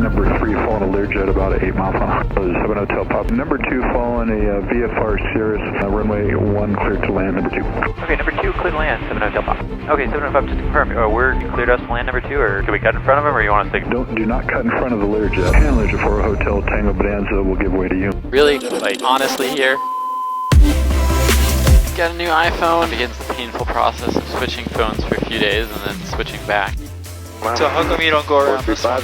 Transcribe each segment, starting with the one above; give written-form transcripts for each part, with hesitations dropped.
number 3 following a Learjet about 8 miles an hour. 7 Hotel Pop. Number 2 following a VFR Cirrus, runway 1 cleared to land, number 2. Okay, number 2 cleared to land, 7 Hotel Pop. Okay, 7 Hotel Pop, just to confirm, we're cleared us to land number 2, or can we cut in front of him, or you want us to? Do not cut in front of the Learjet. Handlers for Hotel Tango Bonanza will give way to you. Really? Like, honestly here? Got a new iPhone, begins the painful process of switching phones for a few days and then switching back. So how come you don't go around this one?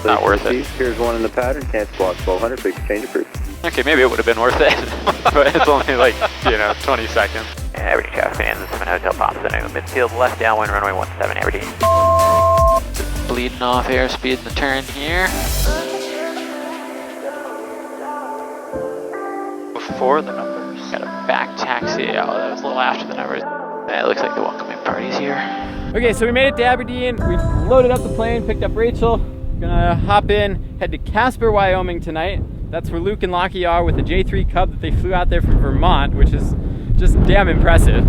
Not worth it. Here's one in the pattern, cancel block 1200, big exchange approved. Okay, maybe it would have been worth it, but it's only like, 20 seconds. Everything traffic Bonanza 7 Hotel Pop, center midfield, left downwind, runway 17, everything. Just bleeding off airspeed in the turn here. Before the numbers. Got a back taxi. Oh, that was a little after the numbers. It looks like the welcoming party's here. Okay, so we made it to Aberdeen. We loaded up the plane, picked up Rachel. Gonna hop in, head to Casper, Wyoming tonight. That's where Luke and Lochie are with the J3 Cub that they flew out there from Vermont, which is just damn impressive.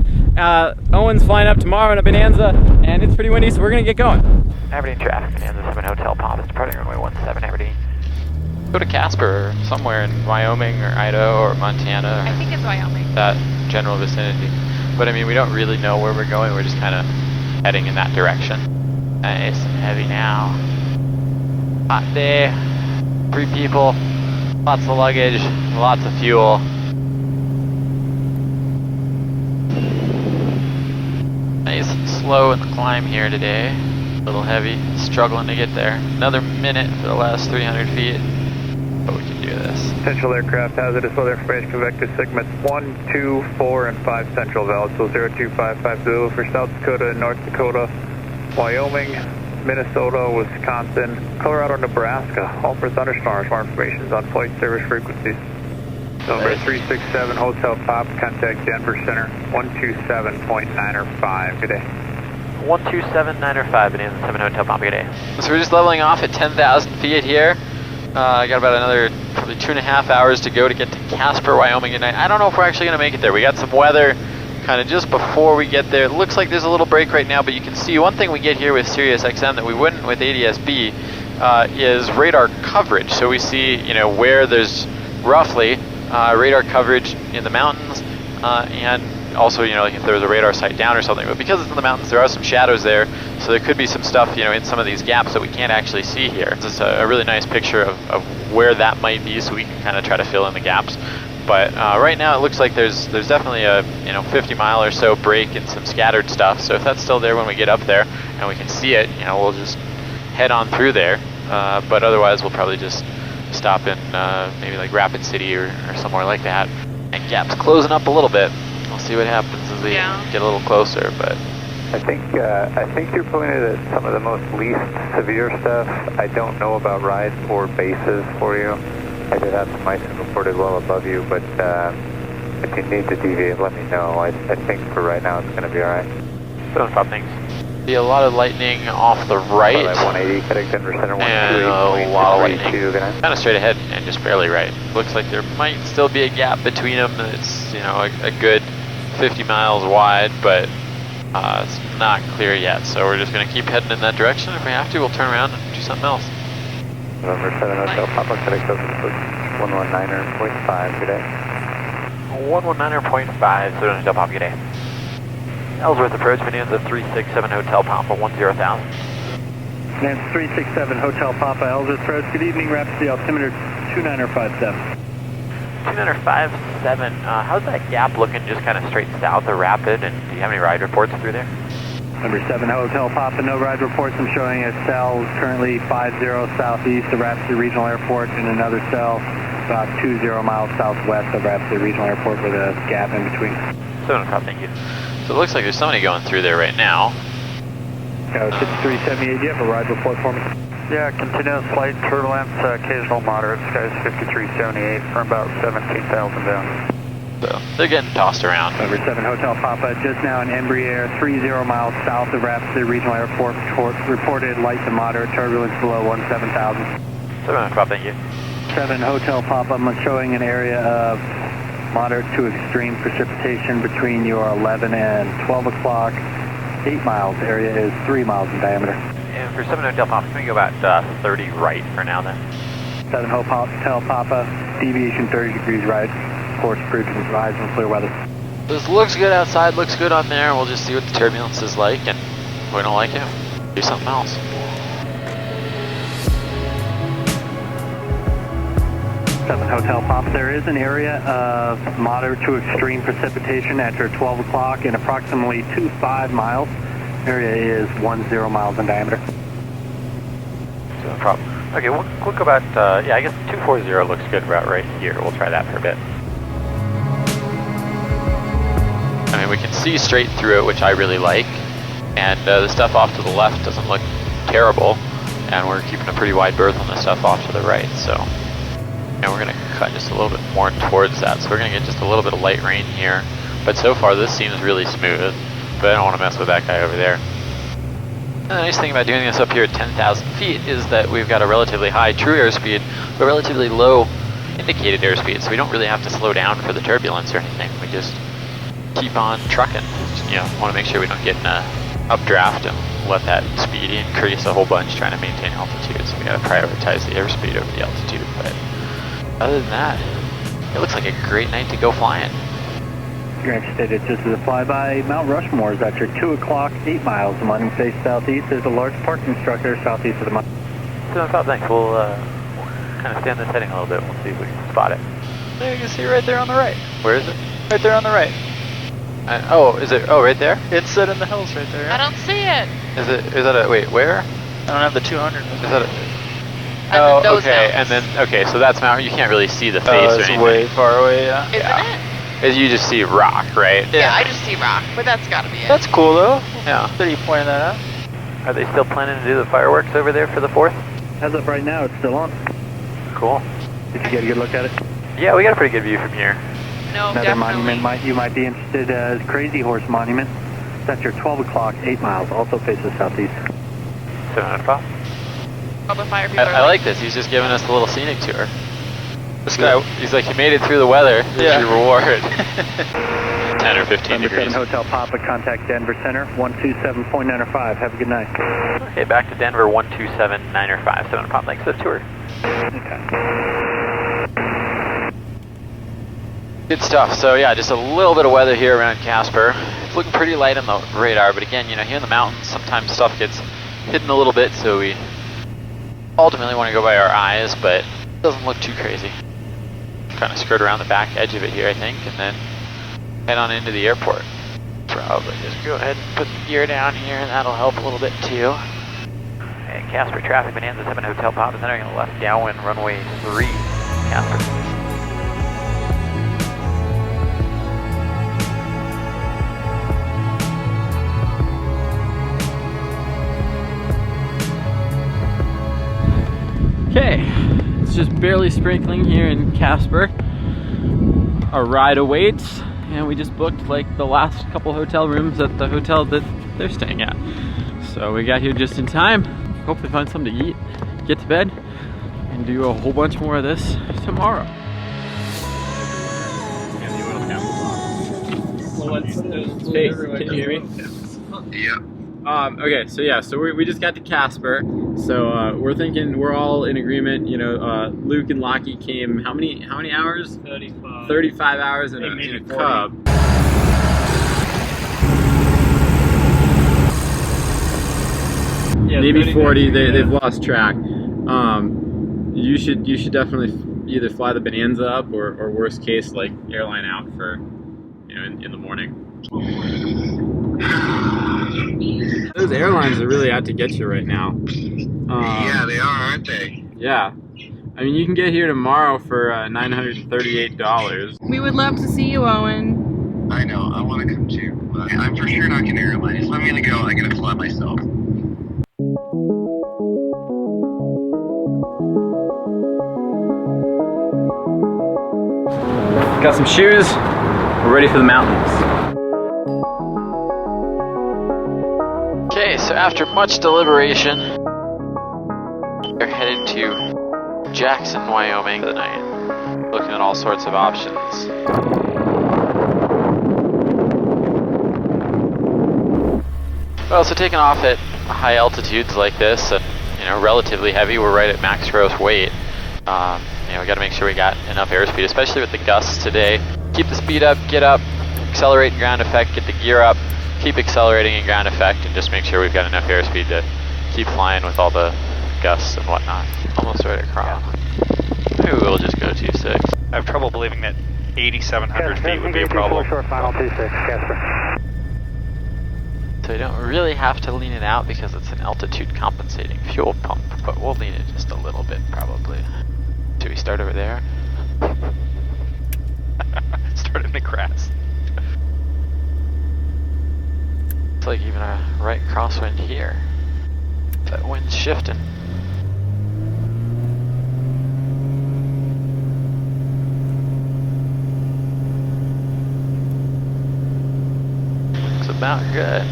Owen's flying up tomorrow in a Bonanza, and it's pretty windy, so we're gonna get going. Aberdeen traffic Bonanza 7 Hotel Pop, it's departing runway 17, Aberdeen. Go to Casper or somewhere in Wyoming or Idaho or Montana. I think it's Wyoming. That general vicinity. But I mean, we don't really know where we're going. We're just kind of heading in that direction. Nice and heavy now. Hot day, 3 people, lots of luggage, lots of fuel. Nice and slow in the climb here today. A little heavy, struggling to get there. Another minute for the last 300 feet. But we can do this. Central aircraft hazardous weather information convective segments 1, 2, 4, and 5 central valves. So 02550 for South Dakota, North Dakota, Wyoming, Minnesota, Wisconsin, Colorado, Nebraska. All for thunderstorms. More information is on flight service frequencies. Number 367 Hotel Pop, contact Denver Center 127.905. Good day. 127.905, Bonanza 7 Hotel Pop, good day. So we're just leveling off at 10,000 feet here. I got about another probably 2.5 hours to go to get to Casper, Wyoming tonight. I don't know if we're actually going to make it there. We got some weather kind of just before we get there. It looks like there's a little break right now, but you can see one thing we get here with Sirius XM that we wouldn't with ADS-B is radar coverage. So we see, where there's roughly radar coverage in the mountains and also, like if there was a radar site down or something. But because it's in the mountains, there are some shadows there, so there could be some stuff, in some of these gaps that we can't actually see here. This is a really nice picture of where that might be, so we can kind of try to fill in the gaps. But right now, it looks like there's definitely a 50-mile or so break and some scattered stuff. So if that's still there when we get up there and we can see it, we'll just head on through there. But otherwise, we'll probably just stop in maybe like Rapid City or somewhere like that. And gaps closing up a little bit. We'll see what happens as we get a little closer, but I think you're pointed at some of the most least severe stuff. I don't know about rides or bases for you. I did have some ice reported well above you, but if you need to deviate, let me know. I think for right now it's going to be all right. Don't stop things. Be a lot of lightning off the right. 180, heading Denver Center 128. And a lot of lightning. Kind of straight ahead and just barely right. Looks like there might still be a gap between them. It's a good 50 miles wide, but it's not clear yet. So we're just going to keep heading in that direction. If we have to, we'll turn around and do something else. November 7 Hotel Papa, FedEx 119.5, good day. 119.5, 7 Hotel Papa, good day. Ellsworth approach, Bonanza 367 Hotel Papa, 10,000. Bonanza 367 Hotel Papa, Ellsworth approach, good evening, Rapid altimeter 2957. 2957, how's that gap looking just kind of straight south of Rapid, and do you have any ride reports through there? Number 7 Hotel Papa, no ride reports. I'm showing a cell currently 50 southeast of Rapid City Regional Airport and another cell about 20 miles southwest of Rapid City Regional Airport with a gap in between. 7 o'clock, thank you. So it looks like there's somebody going through there right now. 5378, do you have a ride report for me? Yeah, continuous flight, turbulence, occasional moderate, skies 5378 for about 17,000 down. So they're getting tossed around. Number 7 Hotel Papa, just now in Embry Air, 30 miles south of Rapid City Regional Airport, reported light to moderate turbulence below 17,000. 7 o'clock, thank you. 7 Hotel Papa, I'm showing an area of moderate to extreme precipitation between your 11 and 12 o'clock. 8 miles, area is 3 miles in diameter. And for 7 Hotel Papa, can we go about 30 right for now then? 7 Hotel Papa, deviation 30 degrees right. Course bridge and rise in clear weather. This looks good outside, looks good on there. We'll just see what the turbulence is like, and if we don't like it, do something else. Hotel Papa, there is an area of moderate to extreme precipitation after 12 o'clock in approximately 25 miles. Area is 10 miles in diameter. No problem. Okay, we'll go about, yeah, I guess 240 looks good about right here. We'll try that for a bit. I mean, we can see straight through it, which I really like, and the stuff off to the left doesn't look terrible, and we're keeping a pretty wide berth on the stuff off to the right, so... And we're going to cut just a little bit more towards that, so we're going to get just a little bit of light rain here. But so far this seems really smooth, but I don't want to mess with that guy over there. And the nice thing about doing this up here at 10,000 feet is that we've got a relatively high true airspeed, but relatively low indicated airspeed, so we don't really have to slow down for the turbulence or anything. We just keep on trucking. You know, want to make sure we don't get in a updraft and let that speed increase a whole bunch trying to maintain altitude, so we got to prioritize the airspeed over the altitude. But other than that, it looks like a great night to go flying. You're interested, it's just as a flyby. Mount Rushmore is at your 2 o'clock, 8 miles. The mountain face southeast. There's a large parking structure southeast of the mountain. So no problem, thanks. We'll kind of stand this heading a little bit. We'll see if we can spot it. There, you can see right there on the right. Where is it? Right there on the right. Oh, is it? Oh, right there? It's set in the hills right there. I don't see it. Is that a, wait, where? I don't have the 200. Is that a... Oh, okay, and then, okay, so that's Mount, you can't really see the face or it's anything. way far away, yeah. Isn't it? You just see rock, right? Yeah, I just see rock, but that's gotta be it. That's cool though. Yeah. That you pointed that out. Are they still planning to do the fireworks over there for the 4th? As of right now, it's still on. Cool. Did you get a good look at it? Yeah, we got a pretty good view from here. No, Another definitely. monument you might be interested as Crazy Horse Monument. That's your 12 o'clock, 8 miles, also faces southeast. 700 pop. All the fire people I like this, he's just giving us a little scenic tour. This guy, he's like, you made it through the weather, here's your reward. 10 or 15 Number degrees. 7 Hotel Papa, contact Denver Center, 127.905. Have a good night. Okay, back to Denver, 127.905. 7 pop, thanks for the tour. Okay. Good stuff. So yeah, just a little bit of weather here around Casper. It's looking pretty light on the radar, but again, you know, here in the mountains, sometimes stuff gets hidden a little bit, so we ultimately want to go by our eyes, but it doesn't look too crazy. Kind of skirt around the back edge of it here, I think, and then head on into the airport. Probably just go ahead and put the gear down here, and that'll help a little bit too. Okay, Casper traffic, Bonanza 7 Hotel Pop is entering on the left downwind runway 3, Casper. Okay, it's just barely sprinkling here in Casper. Our ride awaits, and we just booked like the last couple hotel rooms at the hotel that they're staying at. So we got here just in time. Hopefully find something to eat, get to bed, and do a whole bunch more of this tomorrow. Hey, can you hear me? Yeah. Okay, so yeah, so we just got to Casper, so we're thinking we're all in agreement. You know, Luke and Lochie came how many hours? 35. 35 hours in a Cub. Yeah, maybe 40. They've lost track. You should definitely either fly the Bonanza up or worst case like airline out for, you know, in the morning. Those airlines are really out to get you right now. Yeah, they are, aren't they? Yeah. I mean, you can get here tomorrow for $938. We would love to see you, Owen. I know, I want to come too. I'm for sure not going to airline. Just let me go, I'm going to fly myself. Got some shoes. We're ready for the mountains. Okay, so after much deliberation, we're headed to Jackson, Wyoming tonight, looking at all sorts of options. Well, so taking off at high altitudes like this, and you know, relatively heavy, we're right at max gross weight. You know, we got to make sure we got enough airspeed, especially with the gusts today. Keep the speed up, get up, accelerate in ground effect, get the gear up, keep accelerating in ground effect, and just make sure we've got enough airspeed to keep flying with all the gusts and whatnot. Almost right at Crone. Maybe we'll just go 26. I have trouble believing that 8,700 feet would be a problem. Short final 26, Casper. So you don't really have to lean it out because it's an altitude compensating fuel pump, but we'll lean it just a little bit probably. Should we start over there? Start in the grass. It's like even a right crosswind here. That wind's shifting. Looks about good.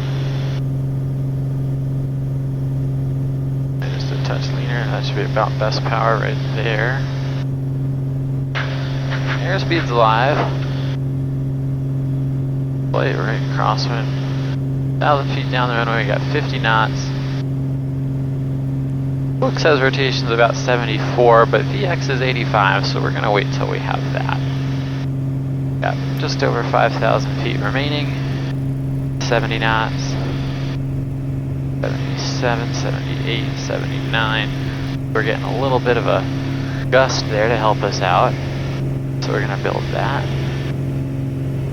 Just a touch leaner, that should be about best power right there. Airspeed's alive. Light right crosswind. 1,000 feet down the runway, we got 50 knots. Book says rotation's about 74, but VX is 85, so we're gonna wait till we have that. Got just over 5,000 feet remaining. 70 knots. 77, 78, 79. We're getting a little bit of a gust there to help us out. So we're gonna build that.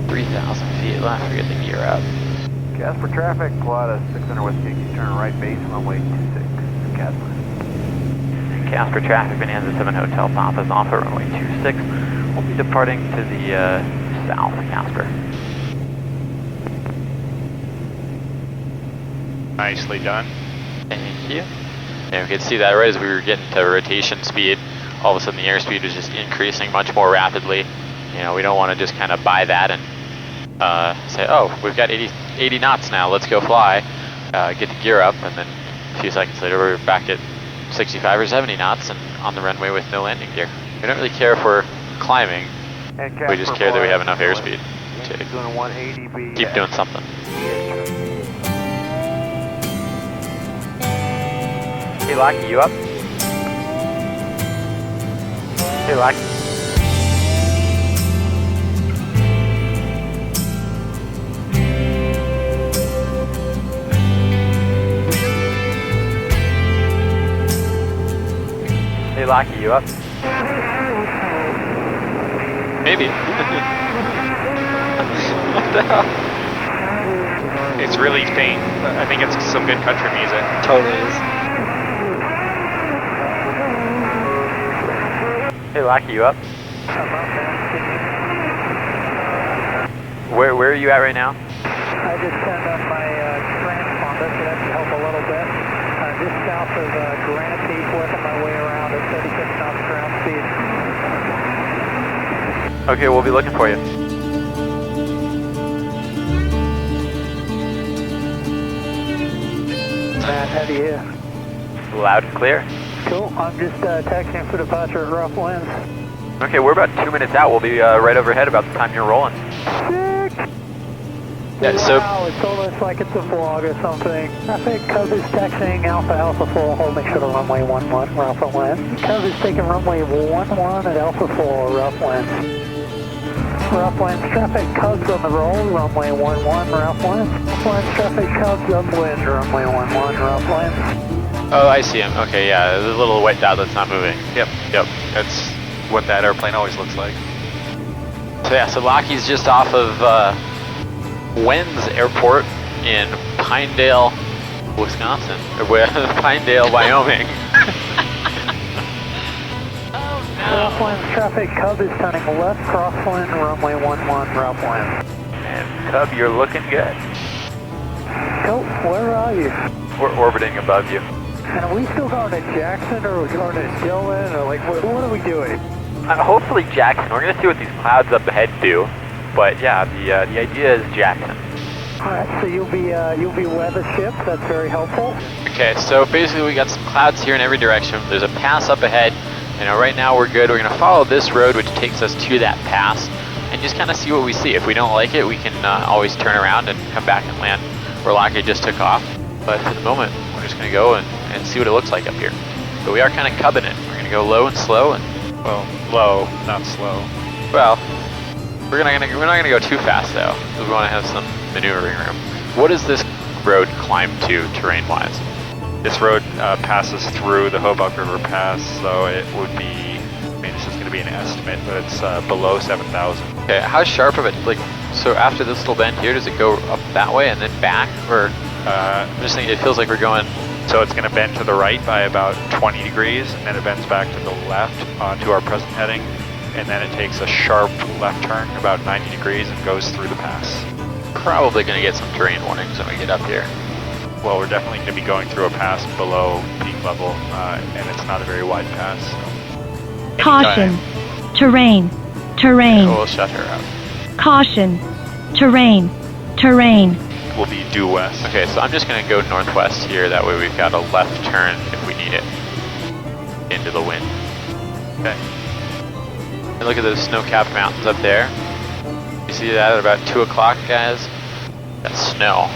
3,000 feet left, we get the gear up. Casper traffic, quad 600 West Yankee, turn right base, runway 26, Casper. Casper traffic, Bonanza 7 Hotel Papa is off at runway 26. We'll be departing to the south, Casper. Nicely done. Thank you. And we could see that right as we were getting to rotation speed, all of a sudden the airspeed was just increasing much more rapidly. You know, we don't want to just kind of buy that and say, oh, we've got 80 knots now, let's go fly, get the gear up, and then a few seconds later we're back at 65 or 70 knots and on the runway with no landing gear. We don't really care if we're climbing, we just care that we have enough airspeed to keep doing something. Hey Lochie, you up? Hey Lochie. Hey Lochie, you up? Maybe. What the hell? It's really faint. I think it's some good country music. Totally is. Hey Lochie, you up? Where are you at right now? I just turned on my transponder, so that should help a little bit. Just south of Granite Peak, working my way around at 36 knots ground speed. Okay, we'll be looking for you. Matt, how do you hear? Loud and clear. Cool, I'm just taxiing for departure at rough winds. Okay, we're about 2 minutes out. We'll be right overhead about the time you're rolling. Sick! Yeah, so Wow, it's almost like it's a vlog or something. Traffic, Cubs taxiing Alpha 4, holding short of runway 11, rough winds. Cubs is taking runway 11 at Alpha 4, rough winds. Rough winds, traffic, Cubs on the roll, runway 11, rough winds. Rough winds, traffic, Cubs upwind, runway 11, rough winds. oh, I see him. Okay, yeah, the little white dot that's not moving. Yep. That's what that airplane always looks like. So yeah, so Lockheed's just off of Wenz Airport in Pinedale, Wisconsin, or Pinedale, Wyoming. Rough winds, traffic, Cub is turning left, crosswind, runway 11, rough winds. And Cub, you're looking good. Cool, where are you? We're orbiting above you. And are we still going to Jackson, or are we going to Dillon, or like, what are we doing? Hopefully Jackson. We're going to see what these clouds up ahead do. But yeah, the idea is Jackson. Alright, so you'll be weather ship, that's very helpful. Okay, so basically we got some clouds here in every direction. There's a pass up ahead. You know, right now we're good. We're going to follow this road, which takes us to that pass, and just kind of see what we see. If we don't like it, we can always turn around and come back and land where Lochie just took off. But for the moment, we're just going to go and see what it looks like up here. But we are kind of cubbing it. We're going to go low and slow, and Well, low, not slow. well, we're not gonna go too fast though, because we want to have some maneuvering room. What does this road climb to terrain-wise? This road passes through the Hobuck River Pass, so it would be, I mean, this is going to be an estimate, but it's below 7,000. Okay, how sharp of it, like, so after this little bend here, does it go up that way and then back, or, I'm just thinking, it feels like we're going, So it's going to bend to the right by about 20 degrees, and then it bends back to the left onto our present heading, and then it takes a sharp left turn about 90 degrees and goes through the pass. probably gonna get some terrain warnings when we get up here. Well, we're definitely going to be going through a pass below peak level, and it's not a very wide pass. So. Caution. Terrain. Terrain. We'll shut her up. Caution. Terrain. Terrain. We'll be due west. Okay, so I'm just gonna go northwest here, that way we've got a left turn if we need it, into the wind. Okay. And look at those snow-capped mountains up there. You see that at about 2 o'clock, guys? That's snow.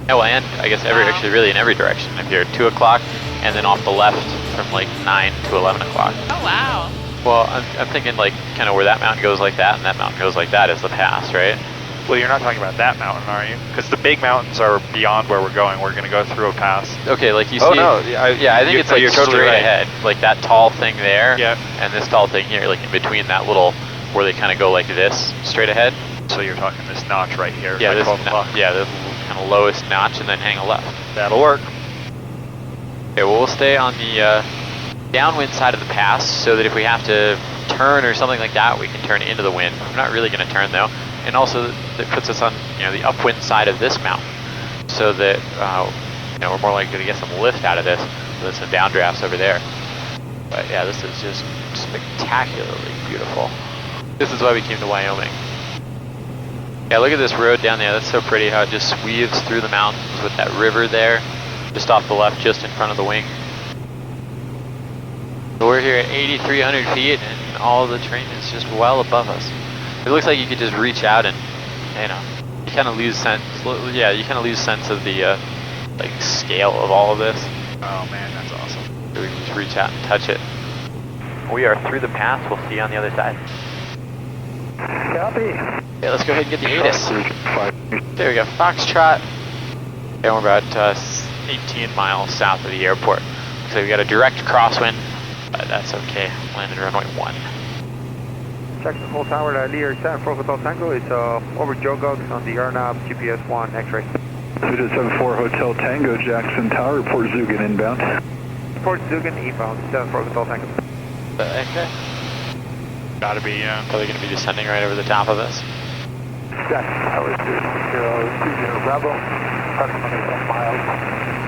Yeah, well, and I guess actually really in every direction up here. 2 o'clock, and then off the left from like 9 to 11 o'clock. Oh, wow. Well, I'm thinking like kind of where that mountain goes like that and that mountain goes like that is the pass, right? Well, you're not talking about that mountain, are you? Because the big mountains are beyond where we're going. We're going to go through a pass. Okay, like you see. Oh, no. Yeah, I think it's like you're totally straight right. ahead. Like that tall thing there, Yeah. and this tall thing here, like in between that little, where they kind of go like this, straight ahead. So you're talking this notch right here. Yeah, by this 12 o'clock. this kind of lowest notch, and then hang a left. That'll work. Okay, well, we'll stay on the downwind side of the pass, so that if we have to turn or something like that, we can turn into the wind. We're not really going to turn though, and also that puts us on the upwind side of this mountain, so that we're more likely to get some lift out of this. There's some downdrafts over there. But yeah, this is just spectacularly beautiful. This is why we came to Wyoming. Yeah, look at this road down there. That's so pretty how it just weaves through the mountains with that river there, just off the left, just in front of the wing. So we're here at 8,300 feet, and all the terrain is just well above us. It looks like you could just reach out and, you kind of lose sense. Yeah, you kind of lose sense of the like scale of all of this. Oh man, that's awesome. So we can just reach out and touch it. We are through the pass. We'll see you on the other side. Copy. Okay, let's go ahead and get the ATIS. There we go, Foxtrot. And we're about 18 miles south of the airport. So we got a direct crosswind, but that's okay. Landed runway 1. Check the full tower at Lear 7 for Hotel Tango. It's over Joe Gogs on the RNAV GPS 1 X-ray. 274 Hotel Tango, Jackson Tower, report Zugan inbound. Report Zugan inbound, 7 for Hotel Tango. Okay. Gotta be, Probably going to be descending right over the top of us. Jackson Tower 020 Bravo, approximately 10 miles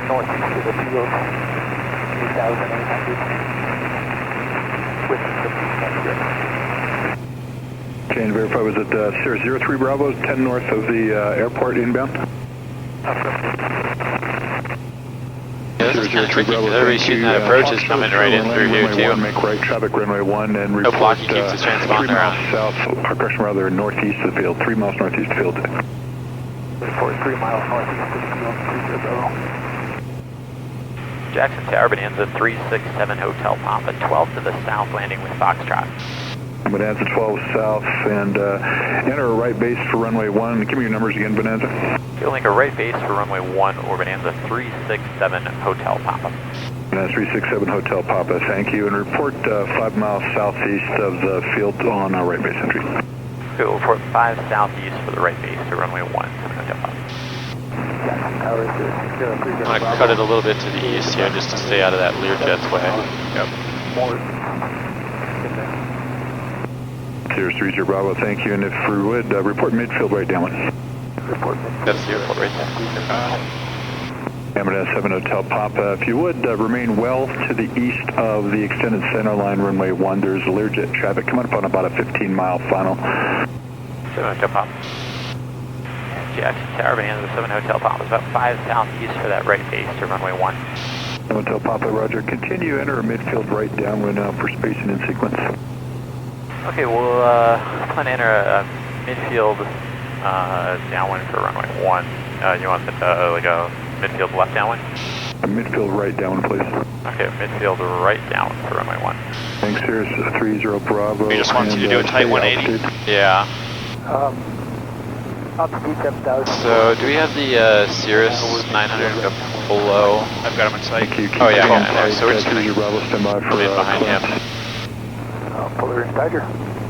northeast of the field, 3,800. With the Can you verify, was it Sierra 03 Bravo, 10 north of the airport inbound? Yeah, this is kind of tricky because everybody's shooting that approach is coming right in through here too. Make right traffic runway 1 and report Lochie keeps his 3 transponder miles on. south, or correction rather, northeast of the field, 3 miles northeast of the field. Report 3 miles northeast of the field, 30. Jackson Tower, Bonanza 367 Hotel Papa, 12 to the south, landing with Foxtrot. Bonanza 12 south, and enter a right base for runway 1. Give me your numbers again, Bonanza. You'll link a right base for runway 1 or Bonanza 367 Hotel Papa. Bonanza 367 Hotel Papa, thank you. And report 5 miles southeast of the field on right base entry. We'll report 5 southeast for the right base to runway 1, 7 Hotel Papa. I'm going to cut it a little bit to the east here just to stay out of that Learjet's way. Yep. Sierra 30 Bravo, thank you. And if we would, report midfield right downwind. That's the airport right there. Bonanza 7 Hotel Papa, if you would, remain well to the east of the extended center line runway 1. There's Learjet traffic coming up on about a 15-mile final. 7 Hotel Papa. Jackson Tower, Bonanza 7 Hotel Papa is about 5 southeast for that right base to runway 1. Hotel Papa, roger. Continue, enter a midfield right downwind for spacing and sequence. Okay, we'll plan to enter a midfield downwind for runway 1. You want like a midfield left downwind? Midfield right down, please. Okay, midfield right down for runway 1. Thanks, Cirrus 30 Bravo. We just want you to do a tight 180. Yeah. Altitude 7,000. So, do we have the Cirrus 900 below? I've got him in sight. Thank you. Oh, yeah, Keep yeah, so we're just gonna 30 Bravo, stand by for come in behind him. Polar and Tiger.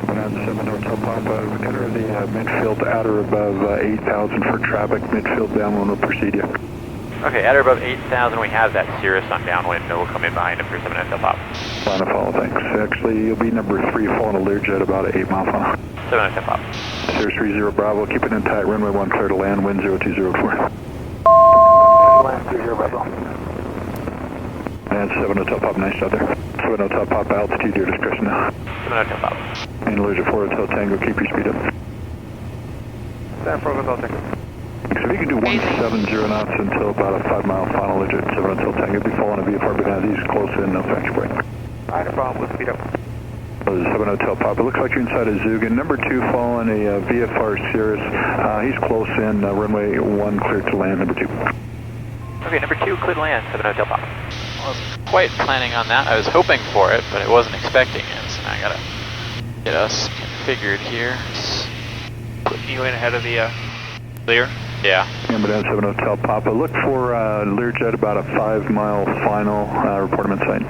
Bonanza 7 Hotel Papa, enter the midfield at or above 8,000 for traffic. Midfield downwind will precede you. Okay, at or above 8,000, we have that Cirrus on downwind, and we'll come in behind him for 7 Hotel Pop. Line of follow, thanks. Actually, you'll be number 3 following a Learjet about an 8-mile funnel. 7 Hotel Pop. Cirrus 30 Bravo, keep it in tight, runway 1 clear to land, wind 0204. Land 30 Bravo. And 7 Hotel Pop, nice out there. 7 Hotel Pop, altitude, your discretion now. 7 Hotel Pop. And Learjet 4 Hotel Tango, keep your speed up. San Francisco, Hotel Tango. So if you can do 170 knots until about a 5-mile final, Learjet 7 Hotel Tango, be following a VFR Bonanza, he's close in, no factory break. Alright, no problem, we'll speed up. 7 Hotel Pop, it looks like you're inside of Zugan. Number 2 following a VFR Cirrus, he's close in, runway 1 clear to land, number 2. Okay, number 2, clear to land, 7 Hotel Pop. I wasn't quite planning on that. I was hoping for it, but I wasn't expecting it, so now I gotta get us configured here. Putting you in ahead of the clear. Yeah. Bonanza 7 Hotel Papa, look for Learjet about a 5-mile final, report him in sight.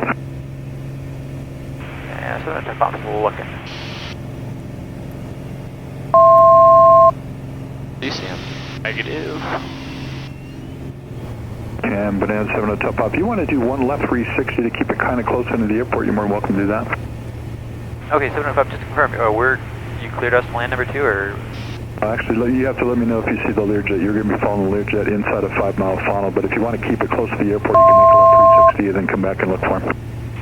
Yeah, 7 Hotel Pop's looking. Do you see him? Negative. And Bonanza 7 Hotel Pop, if you want to do one left 360 to keep it kind of close into the airport, you're more than welcome to do that. Okay, 7 Hotel Pop, just to confirm, you cleared us to land number 2, or? Actually, you have to let me know if you see the Learjet. You're going to be following the Learjet inside a 5-mile funnel, but if you want to keep it close to the airport, you can make a left 360 and then come back and look for him.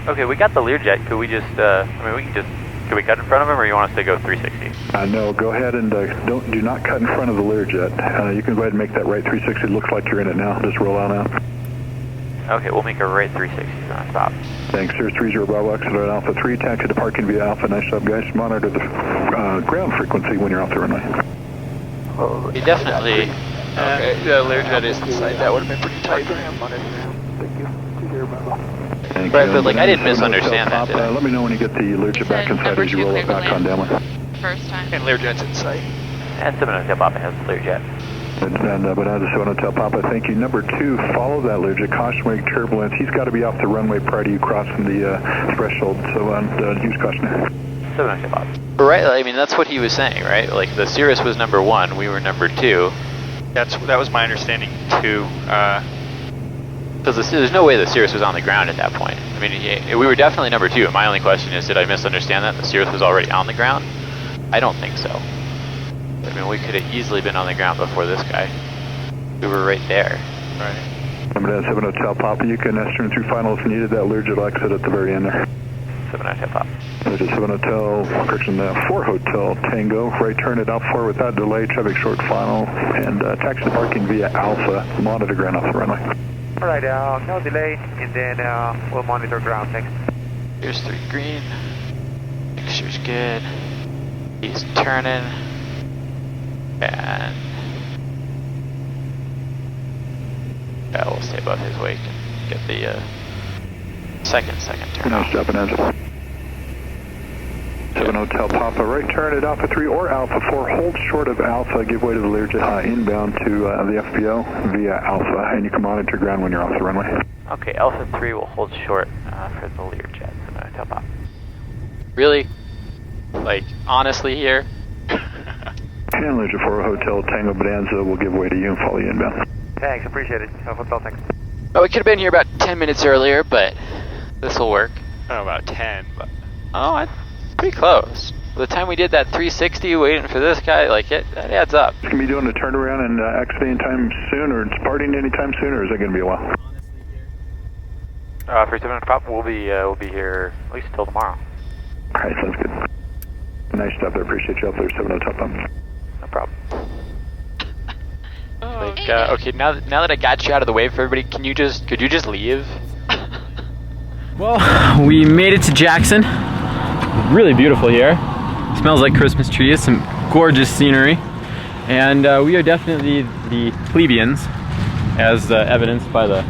Okay, we got the Learjet. Could we just, could we cut in front of him, or you want us to go 360? No, go ahead and do not cut in front of the Learjet. You can go ahead and make that right 360. It looks like you're in it now. Just roll on out. Okay, we'll make a right 360 on stop. Thanks. Cirrus 30 Bravo, exit at Alpha 3, taxi to parking via Alpha. Nice job, guys. Monitor the ground frequency when you're off the runway. He definitely... Okay, the Learjet is inside. That would have been pretty tight. Thank you. 30 Bravo. Thank Right, you. but like I didn't Bonanza 7 misunderstand Hotel that, Pop, did I? let me know when you get the Learjet back Said inside number as you 2 roll clear it to back on land. downwind. First time. And Learjet's in sight. And 7 Hotel Pop has the Learjet. And Bonanza 7 Hotel Papa, thank you. Number 2, follow that Learjet. Caution wake turbulence. He's got to be off the runway prior to you crossing the threshold, so use caution there. 7 Hotel Pop. Right, I mean, that's what he was saying, right? Like, the Cirrus was number 1, we were number 2. That was my understanding too. Because there's no way the Cirrus was on the ground at that point. I mean, we were definitely number 2. My only question is, did I misunderstand that? The Cirrus was already on the ground? I don't think so. I mean, we could have easily been on the ground before this guy. We were right there. Right. Bonanza 7 Hotel Papa, you can turn through final if needed. That Learjet will exit at the very end there. 7 Hotel Pop. Learjet 7 Hotel, correction, 4 Hotel Tango. Right turn at Alpha 4 without delay, traffic short final, and taxi to parking via Alpha. Monitor ground off the runway. Alright, no delay, and then we'll monitor ground, thanks. Here's 3 green. Mixture's good. He's turning. And... yeah, we'll stay above his wake and get the second turn Nice off. job, Bonanza. 7 Hotel Papa, right turn at Alpha 3 or Alpha 4. Hold short of Alpha, give way to the Learjet inbound to the FBO via Alpha, and you can monitor ground when you're off the runway. Okay, Alpha 3 will hold short for the Learjet. 7 Hotel Pop. Really? Like, honestly here? And Learjet 4 Hotel Tango Bonanza will give way to you and follow you inbound. Thanks, appreciate it. Hotel, thanks. Oh, we could have been here about 10 minutes earlier, but this will work. I don't know about 10, but Oh, it's pretty close. By the time we did that 360 waiting for this guy, like, that adds up. It's going to be doing a turnaround and exiting anytime soon, or departing anytime soon, or is it going to be a while? For 7 Pop, we'll be here at least till tomorrow. All right, sounds good. Nice stuff there. Appreciate you out there, 7 Hotel Papa. No problem. Like, okay, now that I got you out of the way for everybody, could you just leave? Well, we made it to Jackson. Really beautiful here. Smells like Christmas trees, some gorgeous scenery. And we are definitely the plebeians, as evidenced by the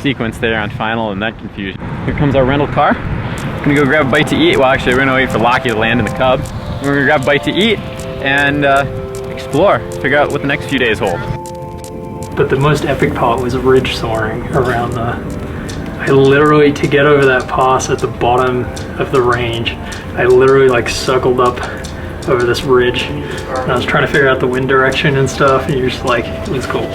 sequence there on final and then confusion. Here comes our rental car. Gonna go grab a bite to eat. Well, actually, we're gonna wait for Lochie to land in the Cub. We're gonna grab a bite to eat and explore, figure out what the next few days hold. But the most epic part was ridge soaring around I literally, to get over that pass at the bottom of the range, I literally like circled up over this ridge and I was trying to figure out the wind direction and stuff, and you're just like, it was cool.